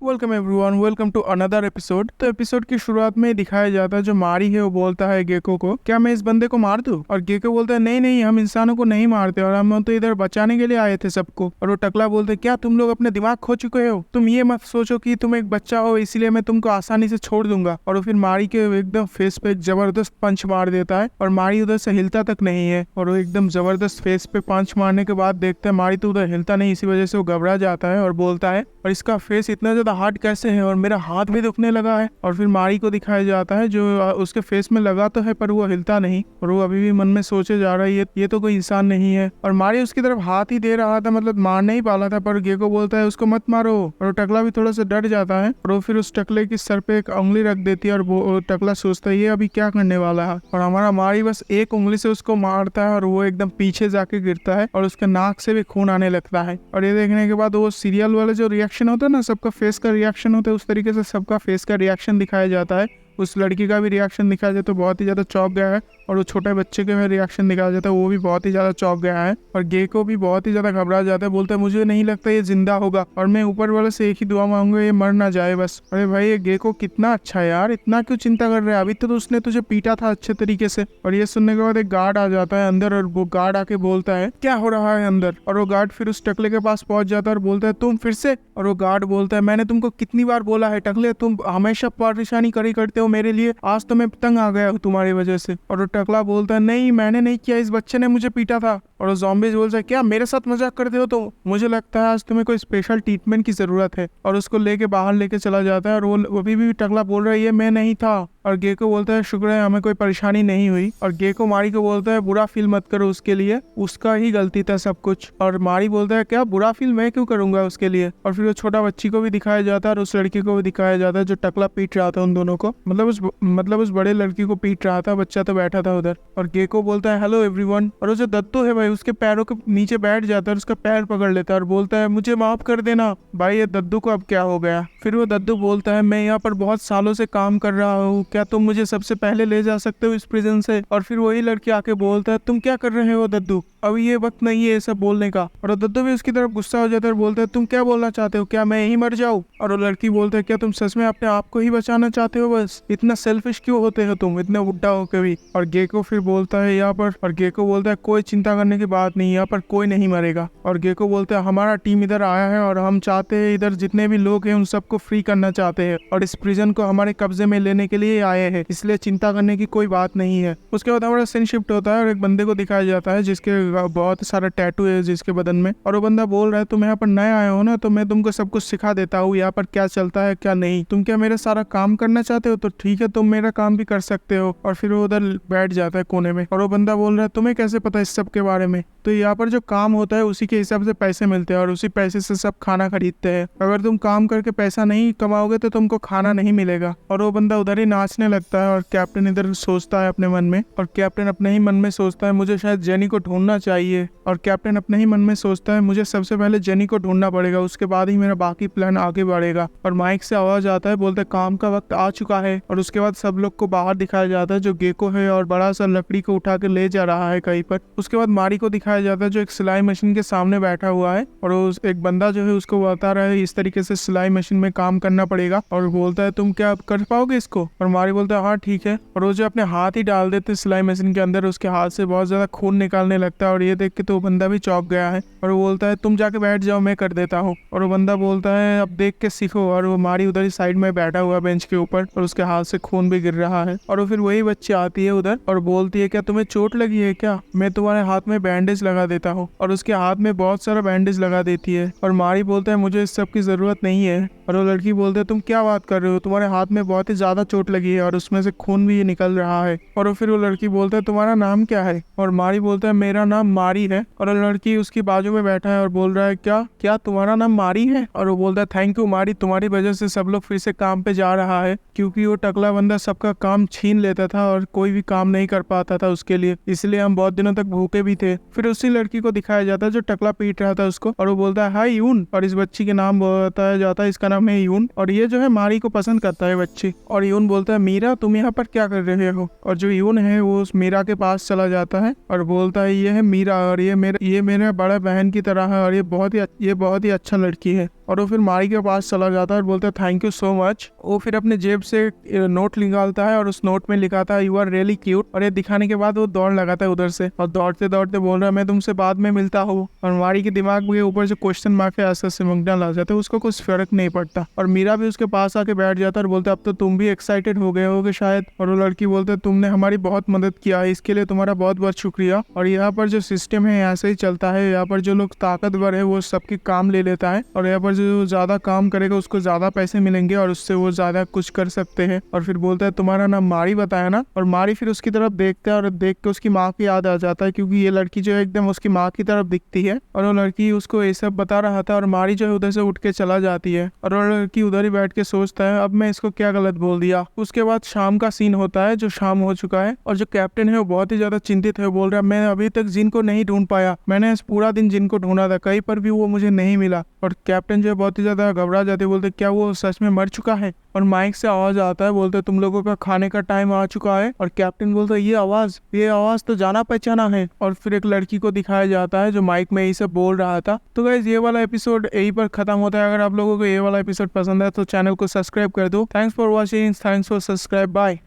Welcome everyone, welcome to another episode. तो episode की शुरुआत में दिखाया जाता है जो मारी है वो बोलता है गेको को, क्या मैं इस बंदे को मार दूं? और गेको बोलता है नहीं नहीं, हम इंसानों को नहीं मारते और हम तो इधर बचाने के लिए आए थे सबको। और वो टकला बोलते है क्या तुम लोग अपने दिमाग खो चुके हो? तुम ये मत सोचो कि तुम एक बच्चा हो इसीलिए मैं तुमको आसानी से छोड़ दूंगा। और वो फिर मारी के एकदम फेस पे एक जबरदस्त पंच मार देता है और मारी उधर से हिलता तक नहीं है। और वो एकदम जबरदस्त फेस पे पंच मारने के बाद देखते हैं मारी तो उधर हिलता नहीं, इसी वजह से वो घबरा जाता है और बोलता है और इसका फेस इतना ज्यादा हार्ड कैसे है और मेरा हाथ भी दुखने लगा है। और फिर मारी को दिखाया जाता है जो उसके फेस में लगा तो है पर वो हिलता नहीं और वो अभी भी मन में सोचे जा रहा है ये तो कोई इंसान नहीं है। और मारी उसकी तरफ हाथ ही दे रहा था, मतलब मारने ही वाला था, पर गेको बोलता है उसको मत मारो। और टकला भी थोड़ा सा डर जाता है और वो फिर उस टकले की सर पे एक उंगली रख देती है और वो टकला सोचता है ये अभी क्या करने वाला है। और हमारा मारी बस एक उंगली से उसको मारता है और वो एकदम पीछे जाके गिरता है और उसके नाक से भी खून आने लगता है। और ये देखने के बाद वो सीरियल वाले जो रिएक्शन होता है ना, सबका फेस का रिएक्शन होता है, उस तरीके से सबका फेस का रिएक्शन दिखाया जाता है। उस लड़की का भी रिएक्शन दिखाया जाता है, बहुत ही ज्यादा चौंक गया है। और वो छोटे बच्चे के भी रिएक्शन दिखाया जाता है, वो भी बहुत ही ज्यादा चौंक गया है। और गेको भी बहुत ही ज्यादा घबरा जाता है, बोलता है मुझे नहीं लगता ये जिंदा होगा और मैं ऊपर वाले से एक ही दुआ मांगूंगा ये मर ना जाए बस। अरे भाई ये गेको कितना अच्छा है यार, इतना क्यों चिंता कर रहा है? अभी तो उसने तुझे पीटा था अच्छे तरीके से। और ये सुनने के बाद एक गार्ड आ जाता है अंदर और वो गार्ड आके बोलता है क्या हो रहा है अंदर। और वो गार्ड फिर उस टकले के पास पहुंच जाता है और बोलता है तुम फिर से। और वो गार्ड बोलता है मैंने तुमको कितनी बार बोला है टकले, तुम हमेशा परेशानी करी करते हो मेरे लिए, आज तो मैं तंग आ गया हूँ तुम्हारी वजह से। और वो टकला बोलता है नहीं मैंने नहीं किया, इस बच्चे ने मुझे पीटा था। और वो ज़ॉम्बीज़ बोलता है क्या मेरे साथ मजाक करते हो? तो मुझे लगता है आज तुम्हें कोई स्पेशल ट्रीटमेंट की जरूरत है। और उसको लेके बाहर लेके चला जाता है और वो अभी भी टकला बोल रहा है ये मैं नहीं था। और गेको बोलता है शुक्र है हमें कोई परेशानी नहीं हुई। और गेको मारी को बोलता है बुरा फील मत करो उसके लिए, उसका ही गलती था सब कुछ। और मारी बोलता है क्या बुरा फील मैं क्यों करूंगा उसके लिए। और फिर वो छोटा बच्ची को भी दिखाया जाता है और उस लड़की को भी दिखाया जाता है जो टकला पीट रहा था उन दोनों को, मतलब उस बड़े लड़की को पीट रहा था, बच्चा तो बैठा था उधर। और गेको बोलता है हेलो एवरीवन। और वो जो दत्तू है भाई उसके पैरों के नीचे बैठ जाता है और उसका पैर पकड़ लेता है और बोलता है मुझे माफ कर देना। भाई ये दद्दू को अब क्या हो गया? फिर वो दद्दू बोलता है मैं यहाँ पर बहुत सालों से काम कर रहा हूँ, क्या तुम मुझे सबसे पहले ले जा सकते हो इस प्रिजन से? और फिर वही लड़की आके बोलता है तुम क्या कर रहे हो दद्दू, अभी ये वक्त नहीं है ये सब बोलने का। और दद्दू भी उसकी तरफ गुस्सा हो जाता है और बोलता है तुम क्या बोलना चाहते हो, क्या मैं यही मर जाऊँ? और वो लड़की बोलता है क्या तुम सच में अपने आप को ही बचाना चाहते हो? बस इतना सेल्फिश क्यों होते हो तुम इतने बुढ़ा हो के भी? और गेको फिर बोलता है यहाँ पर, और गेको बोलता है कोई चिंता करने की बात नहीं, यहाँ पर कोई नहीं मरेगा। और गेको बोलता है हमारा टीम इधर आया है और हम चाहते हैं इधर जितने भी लोग हैं उन सबको फ्री करना चाहते हैं और इस प्रिजन को हमारे कब्जे में लेने के लिए आए हैं, इसलिए चिंता करने की कोई बात नहीं है। उसके बाद हमारा सीन शिफ्ट होता है और एक बंदे को दिखाया जाता है जिसके बहुत सारा टैटू है जिसके बदन में। और वो बंदा बोल रहा है तुम यहाँ पर नए आए हो ना, तो मैं तुमको सब कुछ सिखा देता हूँ यहाँ पर क्या चलता है क्या नहीं। तुम क्या मेरा सारा काम करना चाहते हो? तो ठीक है तुम मेरा काम भी कर सकते हो। और फिर वो उधर बैठ जाता है कोने में और वो बंदा बोल रहा है तुम्हें कैसे पता इस सब के बारे में? तो यहाँ पर जो काम होता है उसी के हिसाब से पैसे मिलते हैं और उसी पैसे से सब खाना खरीदते हैं। अगर तुम काम करके पैसा नहीं कमाओगे तो तुमको खाना नहीं मिलेगा। और वो बंदा उधर ही नाचने लगता है और कैप्टन इधर सोचता है अपने मन में, और कैप्टन अपने ही मन में सोचता है मुझे शायद जेनी को ढूंढना चाहिए। और कैप्टन अपने ही मन में सोचता है मुझे सबसे पहले जेनी को ढूंढना पड़ेगा, उसके बाद ही मेरा बाकी प्लान आगे बढ़ेगा। और माइक से आवाज आता है, बोलता है काम का वक्त आ चुका है। और उसके बाद सब लोग को बाहर दिखाया जाता है जो गेको है और बड़ा सा लकड़ी को उठा के ले जा रहा है कहीं पर। उसके बाद मारी को दिखाया जाता है जो एक सिलाई मशीन के सामने बैठा हुआ है और एक बंदा जो है उसको बता रहा है इस तरीके से सिलाई मशीन में काम करना पड़ेगा। और बोलता है तुम क्या कर पाओगे इसको? और मारी बोलता है हाँ ठीक है। और वो जो अपने हाथ ही डाल देते सिलाई मशीन के अंदर, उसके हाथ से बहुत ज्यादा खून निकालने लगता है। और ये देख के तो बंदा भी चौंक गया है और वो बोलता है तुम जाके बैठ जाओ मैं कर देता हूँ। और वो बंदा बोलता है अब देख के सीखो। और वो मारी उधर ही साइड में बैठा हुआ बेंच के ऊपर और उसके हाथ से खून भी गिर रहा है। और वो फिर वही बच्ची आती है उधर और बोलती है क्या तुम्हें चोट लगी है क्या? मैं तुम्हारे हाथ में बैंडेज लगा देता हूँ। और उसके हाथ में बहुत सारा बैंडेज लगा देती है। और मारी बोलता है मुझे इस सब की जरूरत नहीं है। और वो लड़की बोलते है तुम क्या बात कर रहे हो, तुम्हारे हाथ में बहुत ही ज्यादा चोट लगी है और उसमें से खून भी निकल रहा है। और फिर वो लड़की बोलता है तुम्हारा नाम क्या है? और मारी बोलता है मेरा नाम मारी है। और लड़की उसकी बाजू में बैठा है और बोल रहा है क्या क्या तुम्हारा नाम मारी है? और वो बोलता है थैंक यू मारी, तुम्हारी वजह से सब लोग फिर से काम पे जा रहा है, क्योंकि वो टकला बंदा सबका काम छीन लेता था और कोई भी काम नहीं कर पाता था उसके लिए, इसलिए हम बहुत दिनों तक भूखे भी थे। फिर उसी लड़की को दिखाया जाता है जो टकला पीट रहा था उसको और वो बोलता है हाय यून। और इस बच्ची के नाम बताया जाता है, इसका नाम है यून, और ये जो है मारी को पसंद करता है बच्ची। और यून बोलता है मीरा तुम यहाँ पर क्या कर रहे हो, और जो यून है वो उस मीरा के पास चला जाता है और बोलता है ये है मीरा और ये मेरे बड़ा बहन की तरह है और ये बहुत ही अच्छा लड़की है। और वो फिर मारी के पास चला जाता है और बोलता है थैंक यू सो मच। वो फिर अपने जेब से नोट निकालता है और उस नोट में लिखा था यू आर रियली क्यूट, और ये दिखाने के बाद वो दौड़ लगाता है उधर से और दौड़ते दौड़ते बोल रहा है मैं तुमसे बाद में मिलता हूँ। और मारी के दिमाग के ऊपर जो क्वेश्चन मार्क है ऐसा सिमकने लग जाता है, उसको कुछ फर्क नहीं पड़ता। और मीरा भी उसके पास आके बैठ जाता है और बोलता है अब तो तुम भी एक्साइटेड हो गए होगे शायद। और वो लड़की बोलते है तुमने हमारी बहुत मदद किया है, इसके लिए तुम्हारा बहुत बहुत शुक्रिया। और यहाँ पर जो सिस्टम है ऐसे ही चलता है, यहाँ पर जो लोग ताकतवर है वो सबके काम ले लेता है, और यहाँ पर जो ज्यादा काम करेगा उसको ज्यादा पैसे मिलेंगे और उससे वो ज्यादा कुछ कर सकते हैं। और फिर बोलता है तुम्हारा नाम मारी बताया ना। और मारी फिर उसकी तरफ देखता है और देख के उसकी माँ की याद आ जाता है, क्योंकि ये लड़की जो है एकदम उसकी माँ की तरफ दिखती है। और वो लड़की उसको ये सब बता रहा था और मारी जो है उधर से उठ के चला जाती है और वो लड़की उधर ही बैठ के सोचता है अब मैं इसको क्या गलत बोल दिया। उसके बाद शाम का सीन होता है, जो शाम हो चुका है और जो कैप्टन है वो बहुत ही ज्यादा चिंतित है। बोल रहा है मैं अभी तक जिन को नहीं ढूंढ पाया, मैंने इस पूरा दिन जिन को ढूंढा था, कहीं पर भी वो मुझे नहीं मिला। और कैप्टन जो है बहुत ही ज्यादा घबरा जाते, बोलते क्या वो सच में मर चुका है। और माइक से आवाज आता है, बोलते तुम लोगों का खाने का टाइम आ चुका है। और कैप्टन बोलता है ये आवाज तो जाना पहचाना है। और फिर एक लड़की को दिखाया जाता है जो माइक में यही सब बोल रहा था। तो गाइस ये वाला एपिसोड यही पर खत्म होता है। अगर आप लोगों को ये वाला एपिसोड पसंद है तो चैनल को सब्सक्राइब कर दो। Thanks for watching, thanks for subscribe, bye.